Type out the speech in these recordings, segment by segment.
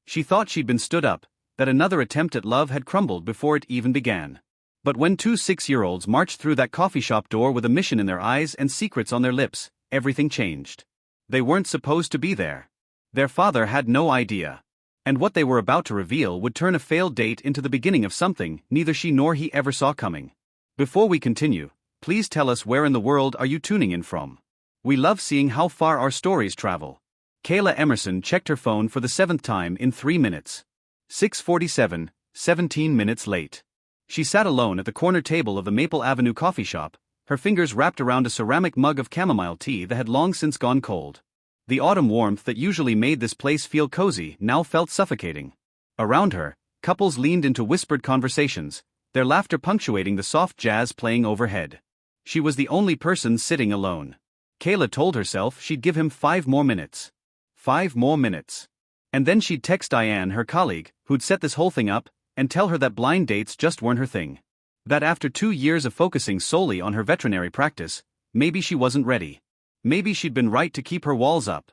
She thought she'd been stood up, that another attempt at love had crumbled before it even began. But when two 6-year-olds marched through that coffee shop door with a mission in their eyes and secrets on their lips, everything changed. They weren't supposed to be there. Their father had no idea. And what they were about to reveal would turn a failed date into the beginning of something neither she nor he ever saw coming. Before we continue, please tell us where in the world are you tuning in from. We love seeing how far our stories travel. Kayla Emerson checked her phone for the 7th time in 3 minutes. 6:47, 17 minutes late. She sat alone at the corner table of the Maple Avenue coffee shop, her fingers wrapped around a ceramic mug of chamomile tea that had long since gone cold. The autumn warmth that usually made this place feel cozy now felt suffocating. Around her, couples leaned into whispered conversations, their laughter punctuating the soft jazz playing overhead. She was the only person sitting alone. Kayla told herself she'd give him 5 more minutes. 5 more minutes. And then she'd text Diane, her colleague, who'd set this whole thing up, and tell her that blind dates just weren't her thing. That after 2 years of focusing solely on her veterinary practice, maybe she wasn't ready. Maybe she'd been right to keep her walls up.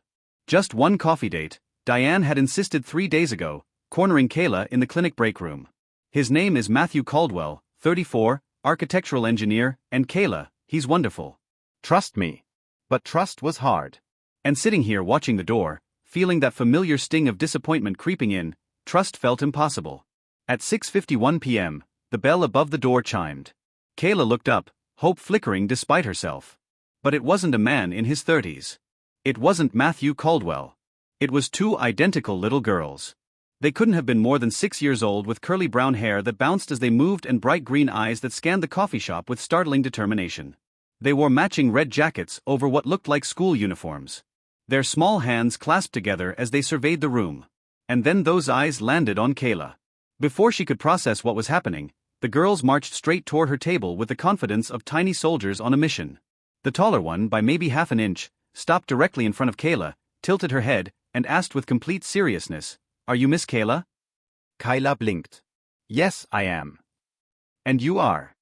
Just one coffee date, Diane had insisted 3 days ago, cornering Kayla in the clinic break room. His name is Matthew Caldwell, 34, architectural engineer, and Kayla, he's wonderful. Trust me. But trust was hard. And sitting here watching the door, feeling that familiar sting of disappointment creeping in, trust felt impossible. At 6:51 p.m., the bell above the door chimed. Kayla looked up, hope flickering despite herself. But it wasn't a man in his 30s. It wasn't Matthew Caldwell. It was 2 identical little girls. They couldn't have been more than 6 years old, with curly brown hair that bounced as they moved and bright green eyes that scanned the coffee shop with startling determination. They wore matching red jackets over what looked like school uniforms. Their small hands clasped together as they surveyed the room. And then those eyes landed on Kayla. Before she could process what was happening, the girls marched straight toward her table with the confidence of tiny soldiers on a mission. The taller one, by maybe half an inch, stopped directly in front of Kayla, tilted her head, and asked with complete seriousness, "Are you Miss Kayla?" Kayla blinked. "Yes, I am." "And you are?"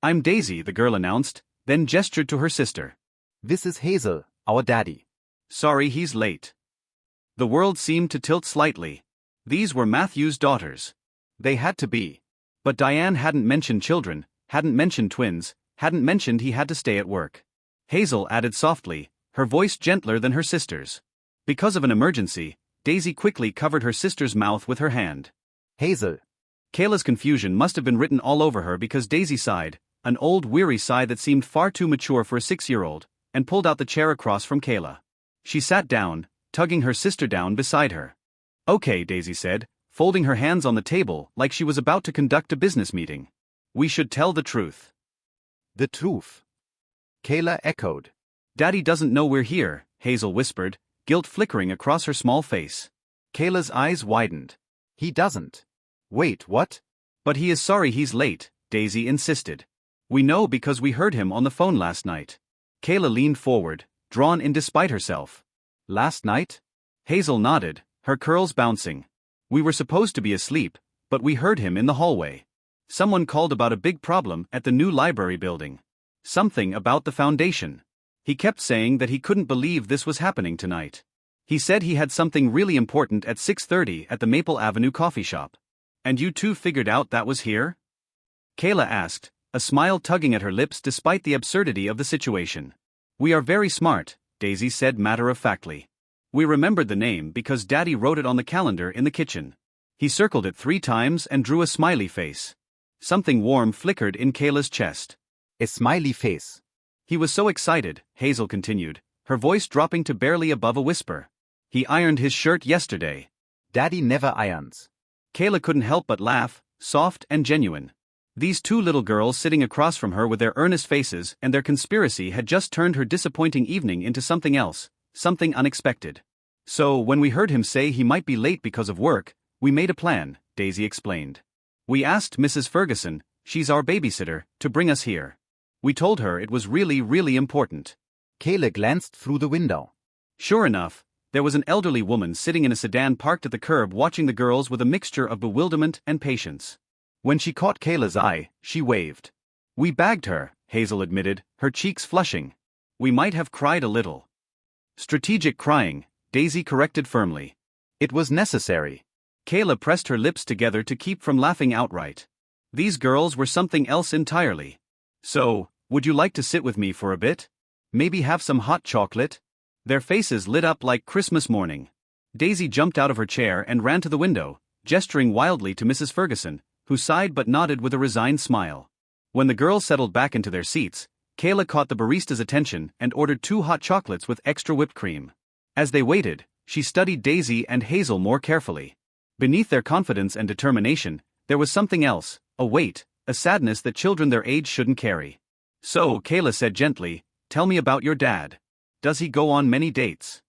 "I'm Daisy," the girl announced, then gestured to her sister. "This is Hazel, our daddy." "Sorry he's late." The world seemed to tilt slightly. These were Matthew's daughters. They had to be. But Diane hadn't mentioned children, hadn't mentioned twins, hadn't mentioned he had to stay at work. Hazel added softly, her voice gentler than her sister's. Because of an emergency, Daisy quickly covered her sister's mouth with her hand. "Hazel." Kayla's confusion must have been written all over her because Daisy sighed, an old weary sigh that seemed far too mature for a 6-year-old, and pulled out the chair across from Kayla. She sat down, tugging her sister down beside her. "Okay," Daisy said, folding her hands on the table like she was about to conduct a business meeting. "We should tell the truth." "The truth," Kayla echoed. "Daddy doesn't know we're here," Hazel whispered, guilt flickering across her small face. Kayla's eyes widened. "He doesn't." "Wait, what?" "But he is sorry he's late," Daisy insisted. "We know because we heard him on the phone last night." Kayla leaned forward, drawn in despite herself. "Last night?" Hazel nodded, her curls bouncing. "We were supposed to be asleep, but we heard him in the hallway. Someone called about a big problem at the new library building. Something about the foundation. He kept saying that he couldn't believe this was happening tonight. He said he had something really important at 6:30 at the Maple Avenue coffee shop. And you two figured out that was here?" Kayla asked, a smile tugging at her lips despite the absurdity of the situation. "We are very smart," Daisy said matter-of-factly. "We remembered the name because Daddy wrote it on the calendar in the kitchen." He circled it 3 times and drew a smiley face. Something warm flickered in Kayla's chest. "A smiley face." "He was so excited," Hazel continued, her voice dropping to barely above a whisper. "He ironed his shirt yesterday." "Daddy never irons." Kayla couldn't help but laugh, soft and genuine. These 2 little girls sitting across from her with their earnest faces and their conspiracy had just turned her disappointing evening into something else, something unexpected. "So, when we heard him say he might be late because of work, we made a plan," Daisy explained. "We asked Mrs. Ferguson, she's our babysitter, to bring us here. We told her it was really, really important." Kayla glanced through the window. Sure enough, there was an elderly woman sitting in a sedan parked at the curb watching the girls with a mixture of bewilderment and patience. When she caught Kayla's eye, she waved. "We bagged her," Hazel admitted, her cheeks flushing. "We might have cried a little." "Strategic crying," Daisy corrected firmly. "It was necessary." Kayla pressed her lips together to keep from laughing outright. These girls were something else entirely. So, would you like to sit with me for a bit? Maybe have some hot chocolate? Their faces lit up like Christmas morning. Daisy jumped out of her chair and ran to the window, gesturing wildly to Mrs. Ferguson, who sighed but nodded with a resigned smile. When the girls settled back into their seats, Kayla caught the barista's attention and ordered 2 hot chocolates with extra whipped cream. As they waited, she studied Daisy and Hazel more carefully. Beneath their confidence and determination, there was something else, a weight, a sadness that children their age shouldn't carry. So, Kayla said gently, "Tell me about your dad. Does he go on many dates?"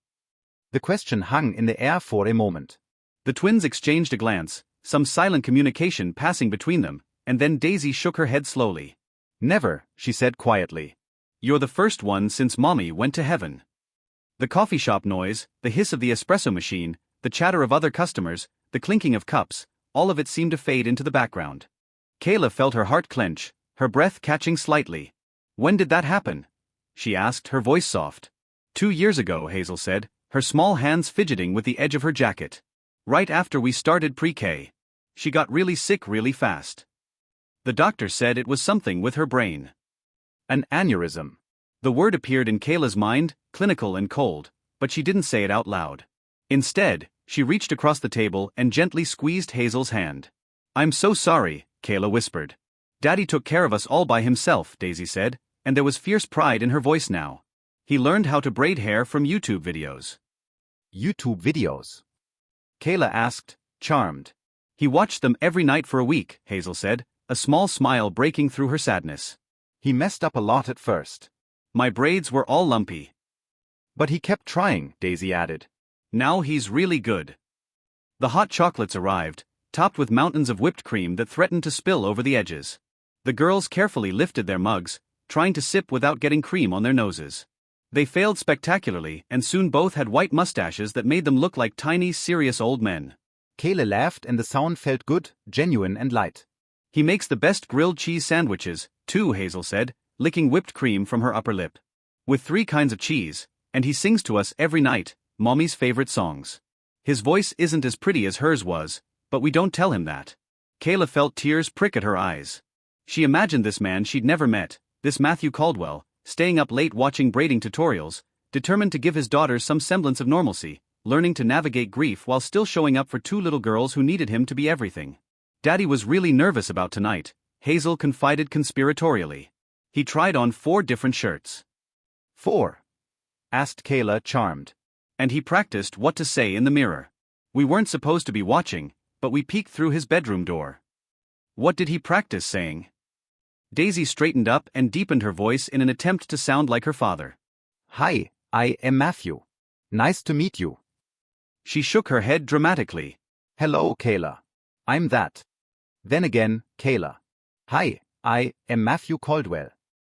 The question hung in the air for a moment. The twins exchanged a glance, some silent communication passing between them, and then Daisy shook her head slowly. Never, she said quietly. You're the first one since Mommy went to heaven. The coffee shop noise, the hiss of the espresso machine, the chatter of other customers, the clinking of cups, all of it seemed to fade into the background. Kayla felt her heart clench, her breath catching slightly. "When did that happen?" she asked, her voice soft. 2 years ago, Hazel said, her small hands fidgeting with the edge of her jacket. "Right after we started pre-K. She got really sick really fast. The doctor said it was something with her brain. An aneurysm." The word appeared in Kayla's mind, clinical and cold, but she didn't say it out loud. Instead, she reached across the table and gently squeezed Hazel's hand. "I'm so sorry," Kayla whispered. "Daddy took care of us all by himself," Daisy said, and there was fierce pride in her voice now. "He learned how to braid hair from YouTube videos." YouTube videos? Kayla asked, charmed. "He watched them every night for a week," Hazel said, a small smile breaking through her sadness. He messed up a lot at first. "My braids were all lumpy. But he kept trying," Daisy added. Now he's really good." The hot chocolates arrived, topped with mountains of whipped cream that threatened to spill over the edges. The girls carefully lifted their mugs, trying to sip without getting cream on their noses. They failed spectacularly, and soon both had white mustaches that made them look like tiny, serious old men. Kayla laughed and the sound felt good, genuine and light. "He makes the best grilled cheese sandwiches, too," Hazel said, licking whipped cream from her upper lip. "With 3 kinds of cheese, and he sings to us every night, Mommy's favorite songs. His voice isn't as pretty as hers was, but we don't tell him that." Kayla felt tears prick at her eyes. She imagined this man she'd never met, this Matthew Caldwell, staying up late watching braiding tutorials, determined to give his daughters some semblance of normalcy, learning to navigate grief while still showing up for 2 little girls who needed him to be everything. "Daddy was really nervous about tonight," Hazel confided conspiratorially. "He tried on 4 different shirts." "4?" asked Kayla, charmed. "And he practiced what to say in the mirror. We weren't supposed to be watching, but we peeked through his bedroom door." "What did he practice saying?" Daisy straightened up and deepened her voice in an attempt to sound like her father. "Hi, I am Matthew. Nice to meet you." She shook her head dramatically. "Hello, Kayla. I'm that. Then again, Kayla. Hi, I am Matthew Caldwell."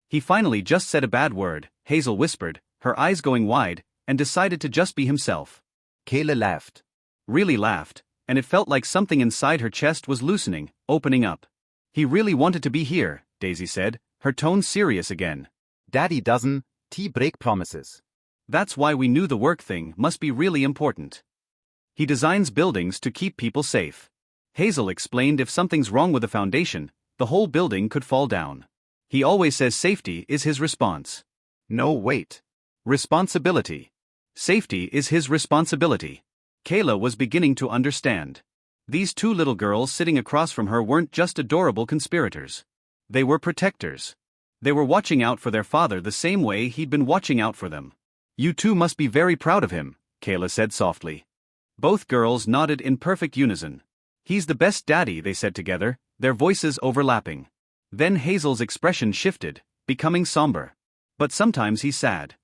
"He finally just said a bad word," Hazel whispered, her eyes going wide, and decided to just be himself. Kayla laughed. Really laughed, and it felt like something inside her chest was loosening, opening up. "He really wanted to be here," Daisy said, her tone serious again. "Daddy doesn't break promises." "That's why we knew the work thing must be really important. He designs buildings to keep people safe." Hazel explained if something's wrong with the foundation, the whole building could fall down. "He always says safety is his response." "No, wait. Responsibility. Safety is his responsibility." Kayla was beginning to understand. These 2 little girls sitting across from her weren't just adorable conspirators. They were protectors. They were watching out for their father the same way he'd been watching out for them. "You 2 must be very proud of him," Kayla said softly. Both girls nodded in perfect unison. "He's the best daddy," they said together, their voices overlapping. Then Hazel's expression shifted, becoming somber. "But sometimes he's sad,"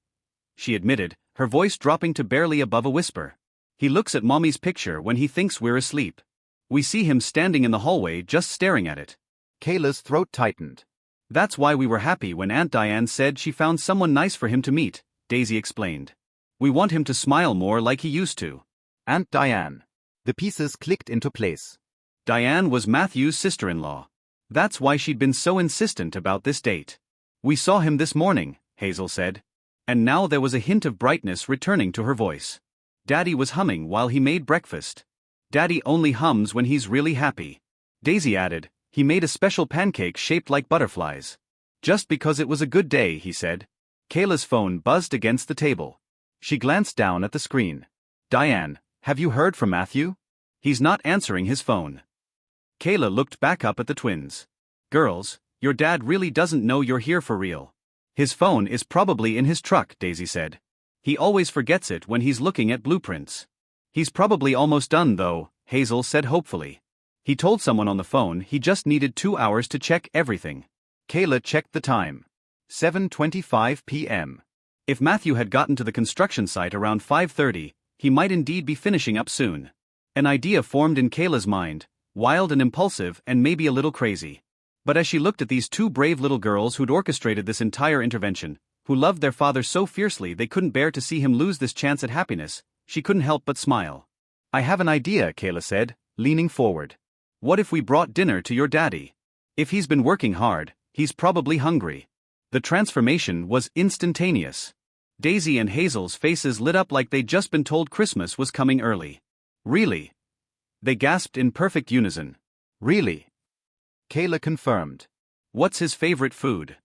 she admitted, her voice dropping to barely above a whisper. "He looks at Mommy's picture when he thinks we're asleep. We see him standing in the hallway just staring at it." Kayla's throat tightened. "That's why we were happy when Aunt Diane said she found someone nice for him to meet," Daisy explained. "We want him to smile more like he used to." Aunt Diane. The pieces clicked into place. Diane was Matthew's sister-in-law. That's why she'd been so insistent about this date. "We saw him this morning," Hazel said. And now there was a hint of brightness returning to her voice. "Daddy was humming while he made breakfast. Daddy only hums when he's really happy. Daisy added, he made a special pancake shaped like butterflies. Just because it was a good day, he said. Kayla's phone buzzed against the table. She glanced down at the screen. Diane, have you heard from Matthew? He's not answering his phone. Kayla looked back up at the twins. Girls, your dad really doesn't know you're here for real. His phone is probably in his truck, Daisy said. He always forgets it when he's looking at blueprints. He's probably almost done though, Hazel said hopefully. He told someone on the phone he just needed 2 hours to check everything. Kayla checked the time. 7:25 p.m. If Matthew had gotten to the construction site around 5:30, he might indeed be finishing up soon. An idea formed in Kayla's mind, wild and impulsive and maybe a little crazy. But as she looked at these two brave little girls who'd orchestrated this entire intervention, who loved their father so fiercely they couldn't bear to see him lose this chance at happiness, she couldn't help but smile. I have an idea, Kayla said, leaning forward. What if we brought dinner to your daddy? If he's been working hard, he's probably hungry. The transformation was instantaneous. Daisy and Hazel's faces lit up like they'd just been told Christmas was coming early. Really? They gasped in perfect unison. Really? Kayla confirmed. What's his favorite food?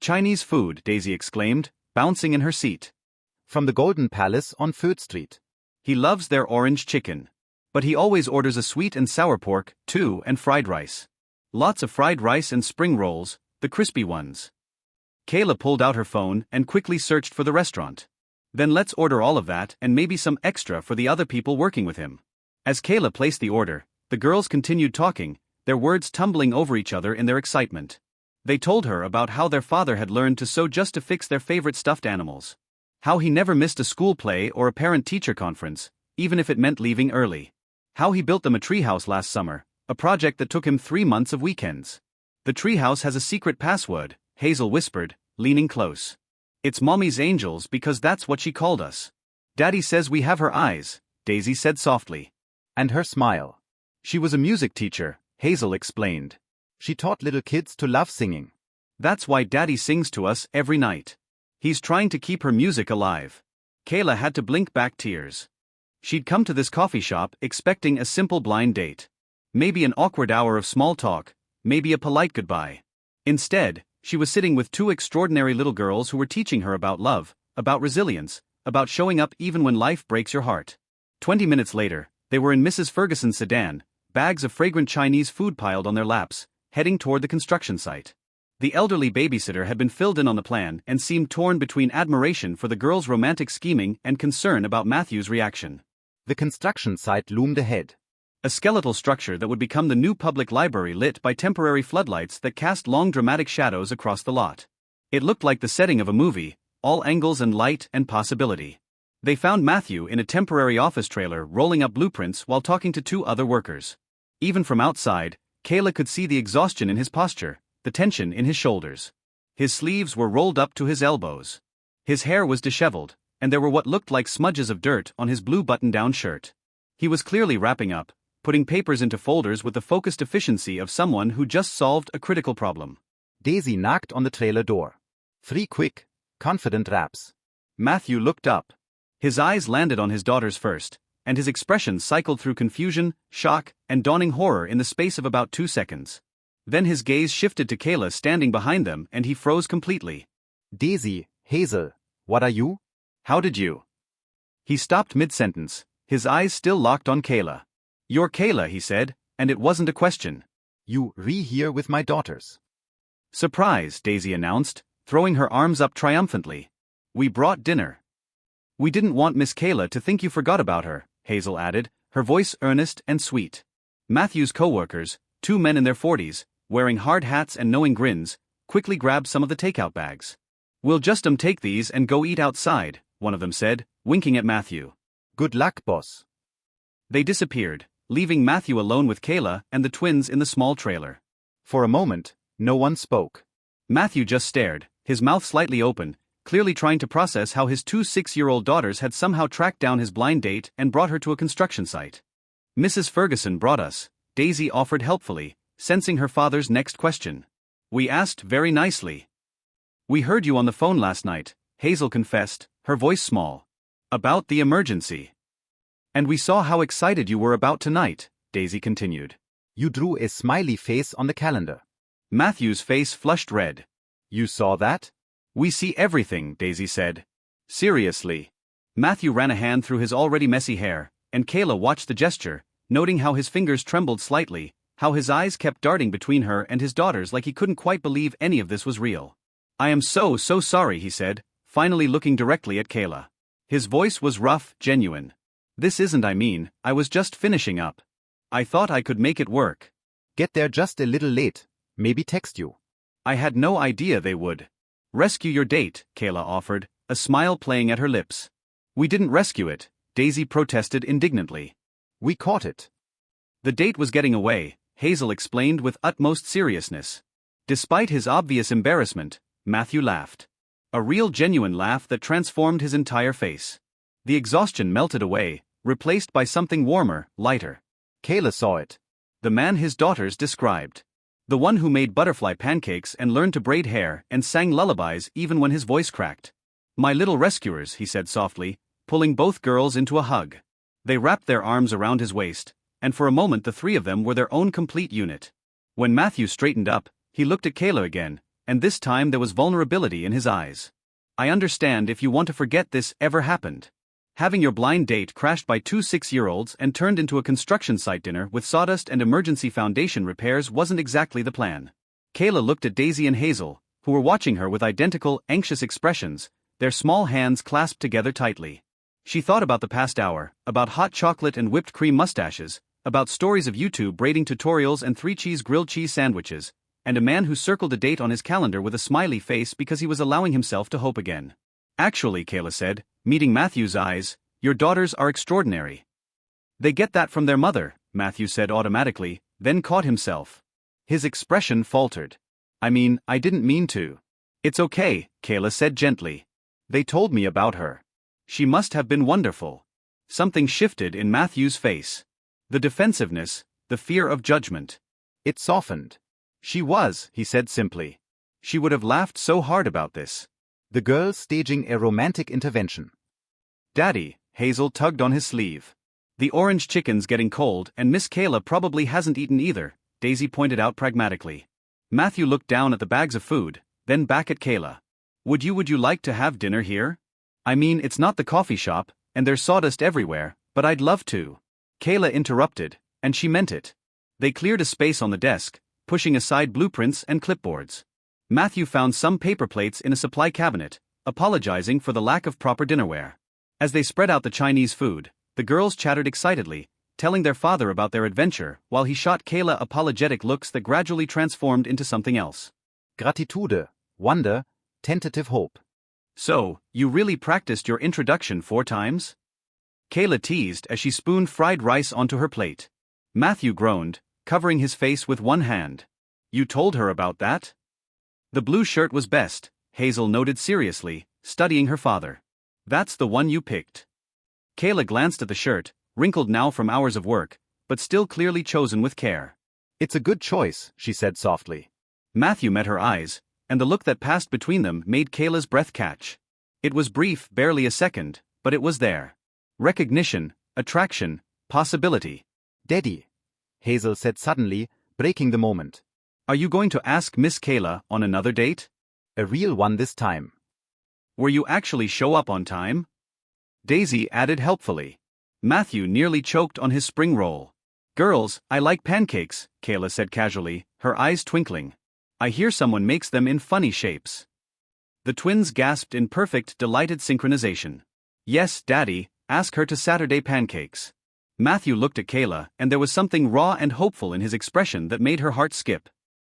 Chinese food, Daisy exclaimed, bouncing in her seat. From the Golden Palace on 3rd Street. He loves their orange chicken. But he always orders a sweet and sour pork, too, and fried rice. Lots of fried rice and spring rolls, the crispy ones. Kayla pulled out her phone and quickly searched for the restaurant. Then let's order all of that and maybe some extra for the other people working with him. As Kayla placed the order, the girls continued talking, their words tumbling over each other in their excitement. They told her about how their father had learned to sew just to fix their favorite stuffed animals. How he never missed a school play or a parent-teacher conference, even if it meant leaving early. How he built them a treehouse last summer, a project that took him 3 months of weekends. The treehouse has a secret password, Hazel whispered, leaning close. It's Mommy's angels because that's what she called us. Daddy says we have her eyes, Daisy said softly. And her smile. She was a music teacher, Hazel explained. She taught little kids to love singing. That's why Daddy sings to us every night. He's trying to keep her music alive. Kayla had to blink back tears. She'd come to this coffee shop expecting a simple blind date. Maybe an awkward hour of small talk, maybe a polite goodbye. Instead, she was sitting with two extraordinary little girls who were teaching her about love, about resilience, about showing up even when life breaks your heart. 20 minutes later, they were in Mrs. Ferguson's sedan, bags of fragrant Chinese food piled on their laps, heading toward the construction site. The elderly babysitter had been filled in on the plan and seemed torn between admiration for the girls' romantic scheming and concern about Matthew's reaction. The construction site loomed ahead. A skeletal structure that would become the new public library lit by temporary floodlights that cast long dramatic shadows across the lot. It looked like the setting of a movie, all angles and light and possibility. They found Matthew in a temporary office trailer rolling up blueprints while talking to 2 other workers. Even from outside, Kayla could see the exhaustion in his posture, the tension in his shoulders. His sleeves were rolled up to his elbows. His hair was disheveled, and there were what looked like smudges of dirt on his blue button-down shirt. He was clearly wrapping up, putting papers into folders with the focused efficiency of someone who just solved a critical problem. Daisy knocked on the trailer door. 3 quick, confident raps. Matthew looked up. His eyes landed on his daughters first, and his expression cycled through confusion, shock, and dawning horror in the space of about 2 seconds. Then his gaze shifted to Kayla standing behind them and he froze completely. Daisy, Hazel, what are you? How did you? He stopped mid-sentence, his eyes still locked on Kayla. You're Kayla, he said, and it wasn't a question. You here with my daughters. Surprise, Daisy announced, throwing her arms up triumphantly. We brought dinner. We didn't want Miss Kayla to think you forgot about her, Hazel added, her voice earnest and sweet. Matthew's co-workers, 2 men in their 40s, wearing hard hats and knowing grins, quickly grabbed some of the takeout bags. We'll just take these and go eat outside, one of them said, winking at Matthew. Good luck, boss. They disappeared, leaving Matthew alone with Kayla and the twins in the small trailer. For a moment, no one spoke. Matthew just stared, his mouth slightly open, clearly trying to process how his 2 6-year-old daughters had somehow tracked down his blind date and brought her to a construction site. Mrs. Ferguson brought us, Daisy offered helpfully, sensing her father's next question. We asked very nicely. We heard you on the phone last night, Hazel confessed, her voice small. About the emergency. And we saw how excited you were about tonight, Daisy continued. You drew a smiley face on the calendar. Matthew's face flushed red. You saw that? We see everything, Daisy said. Seriously. Matthew ran a hand through his already messy hair, and Kayla watched the gesture, noting how his fingers trembled slightly, how his eyes kept darting between her and his daughters like he couldn't quite believe any of this was real. I am so sorry, he said, finally looking directly at Kayla. His voice was rough, genuine. This isn't I was just finishing up. I thought I could make it work. Get there just a little late, maybe text you. I had no idea they would. Rescue your date, Kayla offered, a smile playing at her lips. We didn't rescue it, Daisy protested indignantly. We caught it. The date was getting away, Hazel explained with utmost seriousness. Despite his obvious embarrassment, Matthew laughed. A real genuine laugh that transformed his entire face. The exhaustion melted away, replaced by something warmer, lighter. Kayla saw it. The man his daughters described. The one who made butterfly pancakes and learned to braid hair and sang lullabies even when his voice cracked. My little rescuers, he said softly, pulling both girls into a hug. They wrapped their arms around his waist, and for a moment the three of them were their own complete unit. When Matthew straightened up, he looked at Kayla again, and this time there was vulnerability in his eyes. I understand if you want to forget this ever happened. Having your blind date crashed by two 6-year-olds and turned into a construction site dinner with sawdust and emergency foundation repairs wasn't exactly the plan. Kayla looked at Daisy and Hazel, who were watching her with identical, anxious expressions, their small hands clasped together tightly. She thought about the past hour, about hot chocolate and whipped cream mustaches, about stories of YouTube braiding tutorials and 3-cheese grilled cheese sandwiches, and a man who circled a date on his calendar with a smiley face because he was allowing himself to hope again. Actually, Kayla said, meeting Matthew's eyes, your daughters are extraordinary. They get that from their mother, Matthew said automatically, then caught himself. His expression faltered. I didn't mean to. It's okay, Kayla said gently. They told me about her. She must have been wonderful. Something shifted in Matthew's face. The defensiveness, the fear of judgment. It softened. She was, he said simply. She would have laughed so hard about this. The girl staging a romantic intervention. Daddy, Hazel tugged on his sleeve. The orange chicken's getting cold and Miss Kayla probably hasn't eaten either, Daisy pointed out pragmatically. Matthew looked down at the bags of food, then back at Kayla. Would you like to have dinner here? It's not the coffee shop, and there's sawdust everywhere, but I'd love to. Kayla interrupted, and she meant it. They cleared a space on the desk, pushing aside blueprints and clipboards. Matthew found some paper plates in a supply cabinet, apologizing for the lack of proper dinnerware. As they spread out the Chinese food, the girls chattered excitedly, telling their father about their adventure while he shot Kayla apologetic looks that gradually transformed into something else. Gratitude, wonder, tentative hope. So, you really practiced your introduction 4 times? Kayla teased as she spooned fried rice onto her plate. Matthew groaned, covering his face with one hand. You told her about that? The blue shirt was best, Hazel noted seriously, studying her father. That's the one you picked. Kayla glanced at the shirt, wrinkled now from hours of work, but still clearly chosen with care. It's a good choice, she said softly. Matthew met her eyes, and the look that passed between them made Kayla's breath catch. It was brief, barely a second, but it was there. Recognition, attraction, possibility. Daddy, Hazel said suddenly, breaking the moment. Are you going to ask Miss Kayla on another date? A real one this time. Will you actually show up on time? Daisy added helpfully. Matthew nearly choked on his spring roll. Girls, I like pancakes, Kayla said casually, her eyes twinkling. I hear someone makes them in funny shapes. The twins gasped in perfect, delighted synchronization. Yes, Daddy, ask her to Saturday pancakes. Matthew looked at Kayla, and there was something raw and hopeful in his expression that made her heart skip.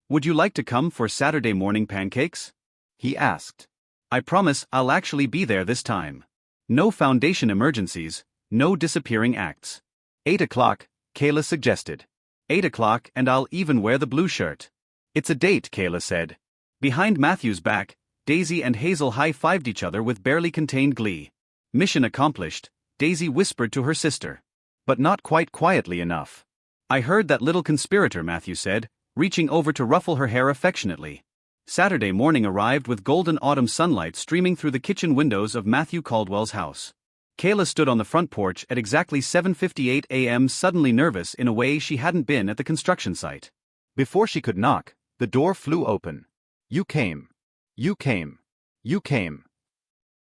Would you like to come for Saturday morning pancakes? He asked. I promise I'll actually be there this time. No foundation emergencies, no disappearing acts. 8 o'clock, Kayla suggested. 8 o'clock and I'll even wear the blue shirt. It's a date, Kayla said. Behind Matthew's back, Daisy and Hazel high-fived each other with barely contained glee. Mission accomplished, Daisy whispered to her sister. But not quite quietly enough. I heard that little conspirator, Matthew said, reaching over to ruffle her hair affectionately. Saturday morning arrived with golden autumn sunlight streaming through the kitchen windows of Matthew Caldwell's house. Kayla stood on the front porch at exactly 7:58 a.m., suddenly nervous in a way she hadn't been at the construction site. Before she could knock, the door flew open. You came. You came. You came.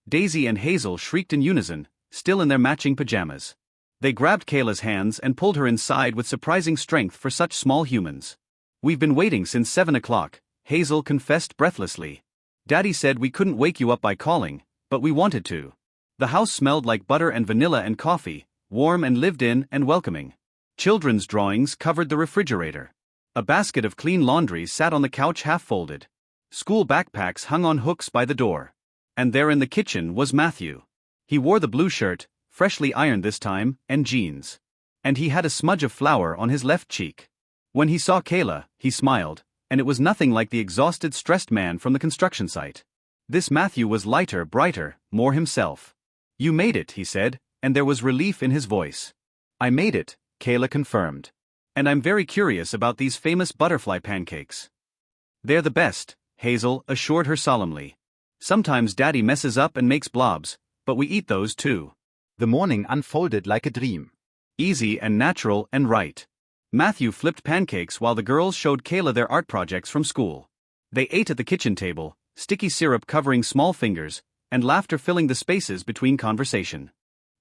Daisy and Hazel shrieked in unison, still in their matching pajamas. They grabbed Kayla's hands and pulled her inside with surprising strength for such small humans. "We've been waiting since 7 o'clock, Hazel confessed breathlessly. "Daddy said we couldn't wake you up by calling, but we wanted to." The house smelled like butter and vanilla and coffee, warm and lived in and welcoming. Children's drawings covered the refrigerator. A basket of clean laundry sat on the couch half folded. School backpacks hung on hooks by the door. And there in the kitchen was Matthew. He wore the blue shirt, freshly ironed this time, and jeans. And he had a smudge of flour on his left cheek. When he saw Kayla, he smiled, and it was nothing like the exhausted, stressed man from the construction site. This Matthew was lighter, brighter, more himself. "You made it," he said, and there was relief in his voice. "I made it," Kayla confirmed. "And I'm very curious about these famous butterfly pancakes." "They're the best," Hazel assured her solemnly. "Sometimes Daddy messes up and makes blobs, but we eat those too." The morning unfolded like a dream. Easy and natural and right. Matthew flipped pancakes while the girls showed Kayla their art projects from school. They ate at the kitchen table, sticky syrup covering small fingers, and laughter filling the spaces between conversation.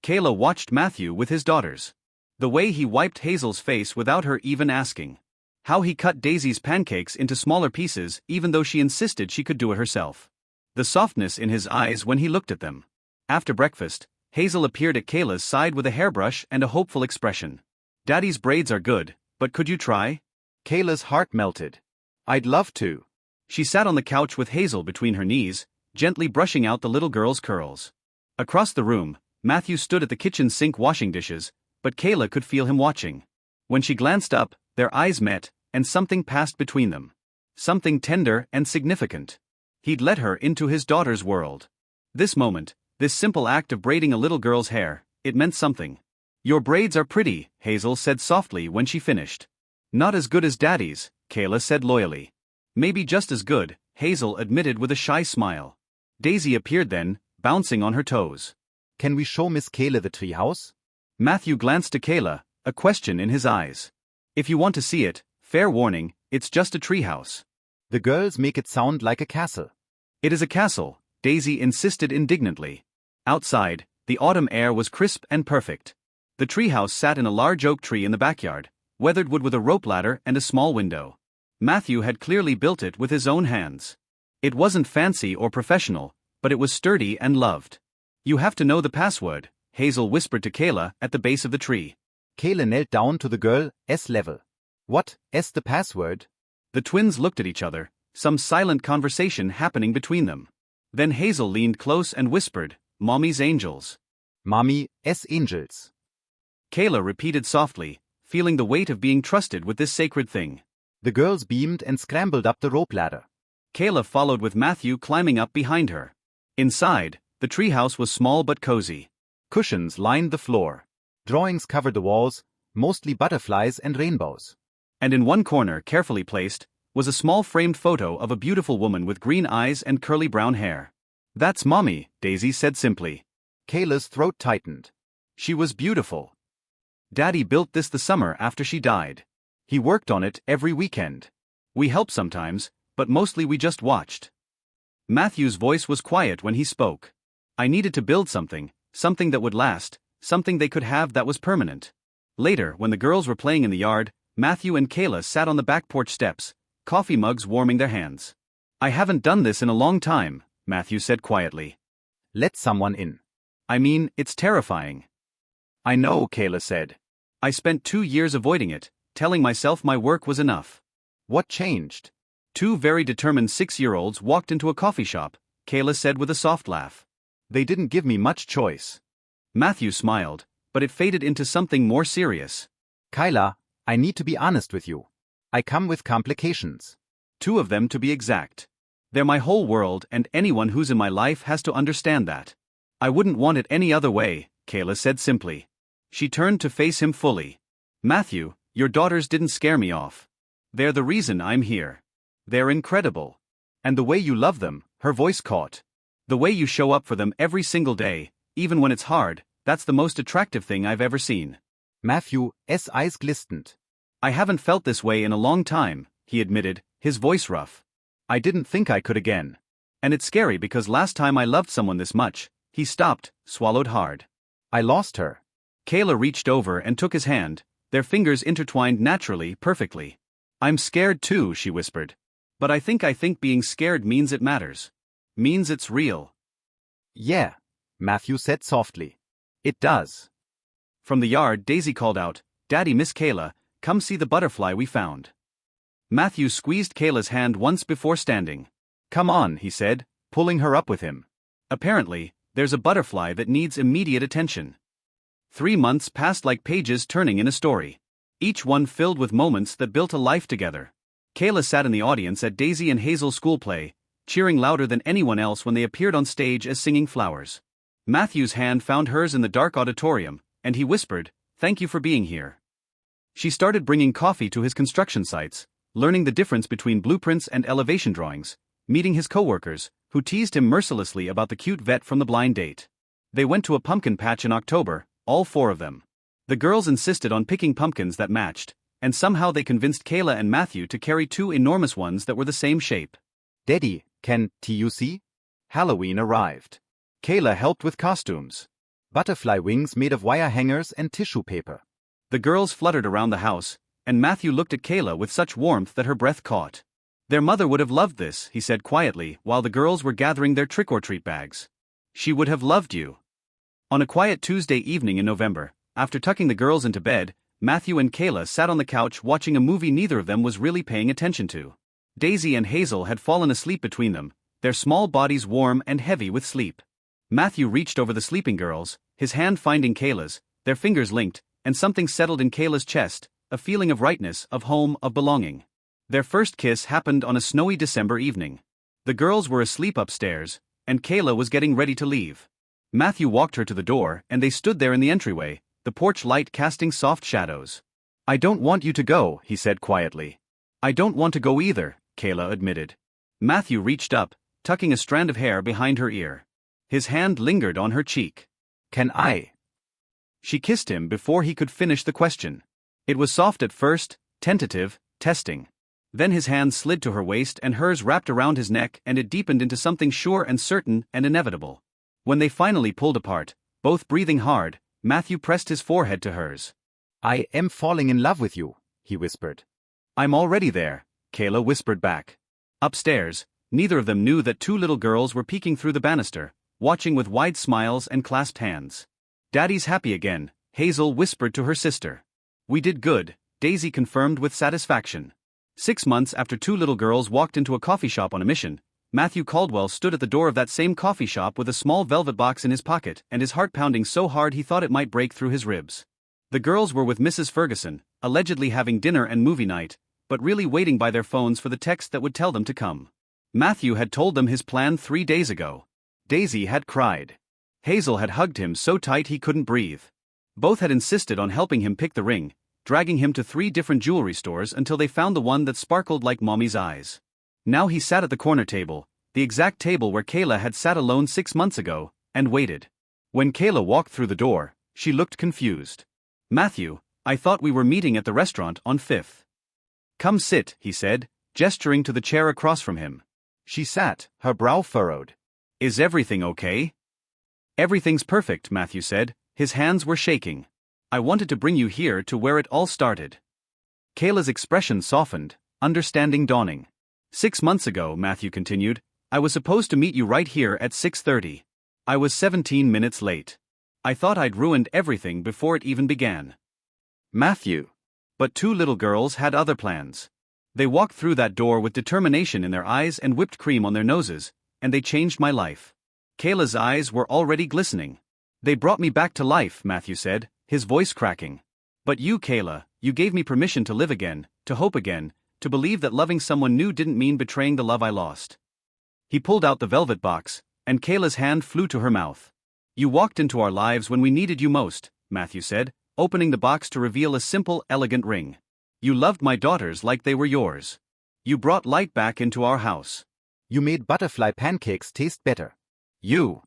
Kayla watched Matthew with his daughters. The way he wiped Hazel's face without her even asking. How he cut Daisy's pancakes into smaller pieces even though she insisted she could do it herself. The softness in his eyes when he looked at them. After breakfast, Hazel appeared at Kayla's side with a hairbrush and a hopeful expression. "Daddy's braids are good, but could you try?" Kayla's heart melted. "I'd love to." She sat on the couch with Hazel between her knees, gently brushing out the little girl's curls. Across the room, Matthew stood at the kitchen sink washing dishes, but Kayla could feel him watching. When she glanced up, their eyes met, and something passed between them. Something tender and significant. He'd let her into his daughter's world. This moment, this simple act of braiding a little girl's hair, it meant something. "Your braids are pretty," Hazel said softly when she finished. "Not as good as Daddy's," Kayla said loyally. "Maybe just as good," Hazel admitted with a shy smile. Daisy appeared then, bouncing on her toes. "Can we show Miss Kayla the treehouse?" Matthew glanced to Kayla, a question in his eyes. "If you want to see it, fair warning, it's just a treehouse." "The girls make it sound like a castle." "It is a castle," Daisy insisted indignantly. Outside, the autumn air was crisp and perfect. The treehouse sat in a large oak tree in the backyard, weathered wood with a rope ladder and a small window. Matthew had clearly built it with his own hands. It wasn't fancy or professional, but it was sturdy and loved. "You have to know the password," Hazel whispered to Kayla at the base of the tree. Kayla knelt down to the girl, S level. "What, S the password?" The twins looked at each other, some silent conversation happening between them. Then Hazel leaned close and whispered, "Mommy's angels." "Mommy, S angels." Kayla repeated softly, feeling the weight of being trusted with this sacred thing. The girls beamed and scrambled up the rope ladder. Kayla followed with Matthew climbing up behind her. Inside, the treehouse was small but cozy. Cushions lined the floor. Drawings covered the walls, mostly butterflies and rainbows. And in one corner, carefully placed, was a small framed photo of a beautiful woman with green eyes and curly brown hair. "That's Mommy," Daisy said simply. Kayla's throat tightened. She was beautiful. "Daddy built this the summer after she died. He worked on it every weekend. We helped sometimes, but mostly we just watched." Matthew's voice was quiet when he spoke. "I needed to build something that would last, something they could have that was permanent." Later, when the girls were playing in the yard, Matthew and Kayla sat on the back porch steps, coffee mugs warming their hands. "I haven't done this in a long time," Matthew said quietly. "Let someone in." "I mean, it's terrifying." "I know," Kayla said. "I spent 2 years avoiding it, telling myself my work was enough." "What changed?" Two very determined 6-year-olds walked into a coffee shop, Kayla said with a soft laugh. "They didn't give me much choice." Matthew smiled, but it faded into something more serious. "Kayla, I need to be honest with you. I come with complications." 2 of them to be exact. "They're my whole world and anyone who's in my life has to understand that. I wouldn't want it any other way," Kayla said simply. She turned to face him fully. "Matthew, your daughters didn't scare me off. They're the reason I'm here. They're incredible. And the way you love them," her voice caught. "The way you show up for them every single day, even when it's hard, That's the most attractive thing I've ever seen. Matthew's eyes glistened. I haven't felt this way in a long time, he admitted, his voice rough. I didn't think I could again. And it's scary because last time I loved someone this much, he stopped, swallowed hard. I lost her. Kayla reached over and took his hand, their fingers intertwined naturally, perfectly. I'm scared too, she whispered. But I think being scared means it matters. Means it's real. Yeah, Matthew said softly. It does. From the yard, Daisy called out, Daddy, Miss Kayla, come see the butterfly we found. Matthew squeezed Kayla's hand once before standing. Come on, he said, pulling her up with him. Apparently, there's a butterfly that needs immediate attention. 3 months passed like pages turning in a story. Each one filled with moments that built a life together. Kayla sat in the audience at Daisy and Hazel's school play, cheering louder than anyone else when they appeared on stage as singing flowers. Matthew's hand found hers in the dark auditorium, and he whispered, Thank you for being here. She started bringing coffee to his construction sites, learning the difference between blueprints and elevation drawings, meeting his coworkers, who teased him mercilessly about the cute vet from the blind date. They went to a pumpkin patch in October, all 4 of them. The girls insisted on picking pumpkins that matched, and somehow they convinced Kayla and Matthew to carry 2 enormous ones that were the same shape. Daddy, can you see? Halloween arrived. Kayla helped with costumes. Butterfly wings made of wire hangers and tissue paper. The girls fluttered around the house, and Matthew looked at Kayla with such warmth that her breath caught. Their mother would have loved this, he said quietly, while the girls were gathering their trick-or-treat bags. She would have loved you. On a quiet Tuesday evening in November, after tucking the girls into bed, Matthew and Kayla sat on the couch watching a movie neither of them was really paying attention to. Daisy and Hazel had fallen asleep between them, their small bodies warm and heavy with sleep. Matthew reached over the sleeping girls, his hand finding Kayla's, their fingers linked, and something settled in Kayla's chest, a feeling of rightness, of home, of belonging. Their first kiss happened on a snowy December evening. The girls were asleep upstairs, and Kayla was getting ready to leave. Matthew walked her to the door, and they stood there in the entryway, the porch light casting soft shadows. I don't want you to go, he said quietly. I don't want to go either, Kayla admitted. Matthew reached up, tucking a strand of hair behind her ear. His hand lingered on her cheek. Can I? She kissed him before he could finish the question. It was soft at first, tentative, testing. Then his hand slid to her waist and hers wrapped around his neck and it deepened into something sure and certain and inevitable. When they finally pulled apart, both breathing hard, Matthew pressed his forehead to hers. I am falling in love with you, he whispered. I'm already there, Kayla whispered back. Upstairs, neither of them knew that 2 little girls were peeking through the banister, watching with wide smiles and clasped hands. Daddy's happy again, Hazel whispered to her sister. We did good, Daisy confirmed with satisfaction. 6 months after 2 little girls walked into a coffee shop on a mission, Matthew Caldwell stood at the door of that same coffee shop with a small velvet box in his pocket and his heart pounding so hard he thought it might break through his ribs. The girls were with Mrs. Ferguson, allegedly having dinner and movie night, but really waiting by their phones for the text that would tell them to come. Matthew had told them his plan 3 days ago. Daisy had cried. Hazel had hugged him so tight he couldn't breathe. Both had insisted on helping him pick the ring, dragging him to 3 different jewelry stores until they found the one that sparkled like Mommy's eyes. Now he sat at the corner table, the exact table where Kayla had sat alone 6 months ago, and waited. When Kayla walked through the door, she looked confused. Matthew, I thought we were meeting at the restaurant on 5th. Come sit, he said, gesturing to the chair across from him. She sat, her brow furrowed. Is everything okay? Everything's perfect, Matthew said, his hands were shaking. I wanted to bring you here to where it all started. Kayla's expression softened, understanding dawning. 6 months ago, Matthew continued, I was supposed to meet you right here at 6:30. I was 17 minutes late. I thought I'd ruined everything before it even began. Matthew. But 2 little girls had other plans. They walked through that door with determination in their eyes and whipped cream on their noses, and they changed my life. Kayla's eyes were already glistening. They brought me back to life, Matthew said, his voice cracking. But you, Kayla, you gave me permission to live again, to hope again, to believe that loving someone new didn't mean betraying the love I lost. He pulled out the velvet box, and Kayla's hand flew to her mouth. You walked into our lives when we needed you most, Matthew said, opening the box to reveal a simple, elegant ring. You loved my daughters like they were yours. You brought light back into our house. You made butterfly pancakes taste better. You.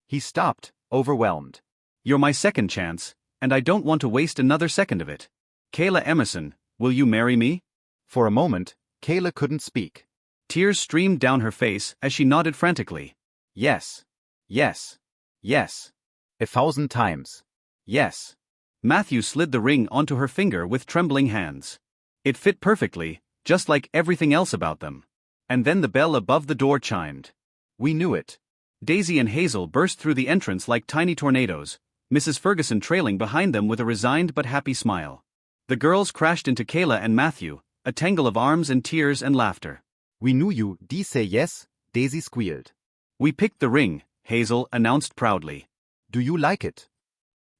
He stopped, overwhelmed. You're my second chance, and I don't want to waste another second of it. Kayla Emerson, will you marry me? For a moment, Kayla couldn't speak. Tears streamed down her face as she nodded frantically. Yes. Yes. Yes. 1,000 times. Yes. Matthew slid the ring onto her finger with trembling hands. It fit perfectly, just like everything else about them. And then the bell above the door chimed. We knew it. Daisy and Hazel burst through the entrance like tiny tornadoes, Mrs. Ferguson trailing behind them with a resigned but happy smile. The girls crashed into Kayla and Matthew, a tangle of arms and tears and laughter. We knew you. Dee say yes, Daisy squealed. We picked the ring, Hazel announced proudly. Do you like it?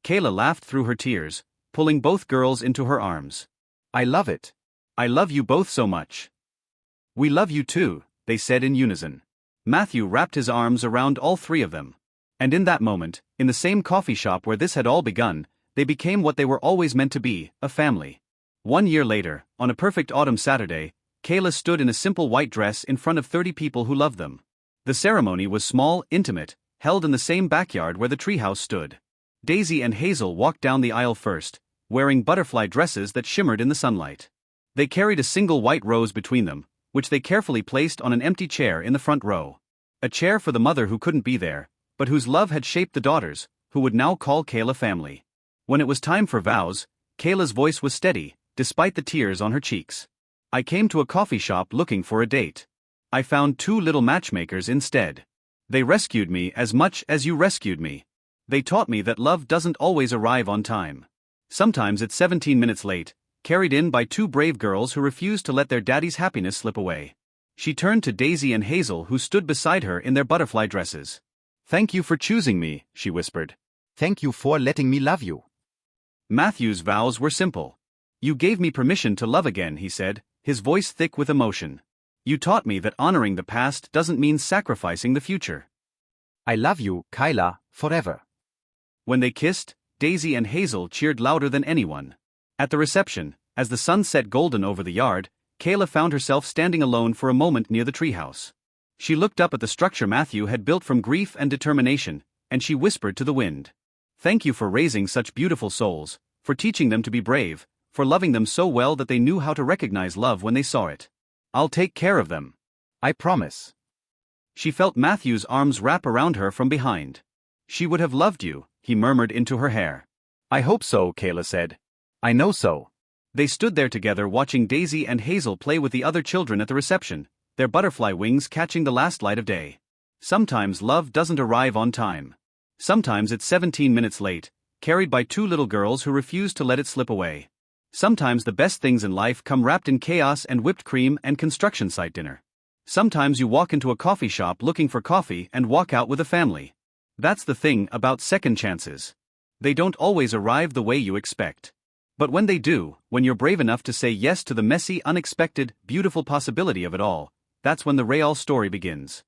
Kayla laughed through her tears, pulling both girls into her arms. I love it. I love you both so much. We love you too, they said in unison. Matthew wrapped his arms around all three of them. And in that moment, in the same coffee shop where this had all begun, they became what they were always meant to be, a family. 1 year later, on a perfect autumn Saturday, Kayla stood in a simple white dress in front of 30 people who loved them. The ceremony was small, intimate, held in the same backyard where the treehouse stood. Daisy and Hazel walked down the aisle first, wearing butterfly dresses that shimmered in the sunlight. They carried a single white rose between them, which they carefully placed on an empty chair in the front row. A chair for the mother who couldn't be there, but whose love had shaped the daughters, who would now call Kayla family. When it was time for vows, Kayla's voice was steady, despite the tears on her cheeks. I came to a coffee shop looking for a date. I found 2 little matchmakers instead. They rescued me as much as you rescued me. They taught me that love doesn't always arrive on time. Sometimes it's 17 minutes late, carried in by 2 brave girls who refused to let their daddy's happiness slip away. She turned to Daisy and Hazel who stood beside her in their butterfly dresses. Thank you for choosing me, she whispered. Thank you for letting me love you. Matthew's vows were simple. You gave me permission to love again, he said, his voice thick with emotion. You taught me that honoring the past doesn't mean sacrificing the future. I love you, Kayla, forever. When they kissed, Daisy and Hazel cheered louder than anyone. At the reception, as the sun set golden over the yard, Kayla found herself standing alone for a moment near the treehouse. She looked up at the structure Matthew had built from grief and determination, and she whispered to the wind. Thank you for raising such beautiful souls, for teaching them to be brave, for loving them so well that they knew how to recognize love when they saw it. I'll take care of them. I promise. She felt Matthew's arms wrap around her from behind. She would have loved you, he murmured into her hair. I hope so, Kayla said. I know so. They stood there together watching Daisy and Hazel play with the other children at the reception, their butterfly wings catching the last light of day. Sometimes love doesn't arrive on time. Sometimes it's 17 minutes late, carried by 2 little girls who refuse to let it slip away. Sometimes the best things in life come wrapped in chaos and whipped cream and construction site dinner. Sometimes you walk into a coffee shop looking for coffee and walk out with a family. That's the thing about second chances. They don't always arrive the way you expect. But when they do, when you're brave enough to say yes to the messy, unexpected, beautiful possibility of it all, that's when the real story begins.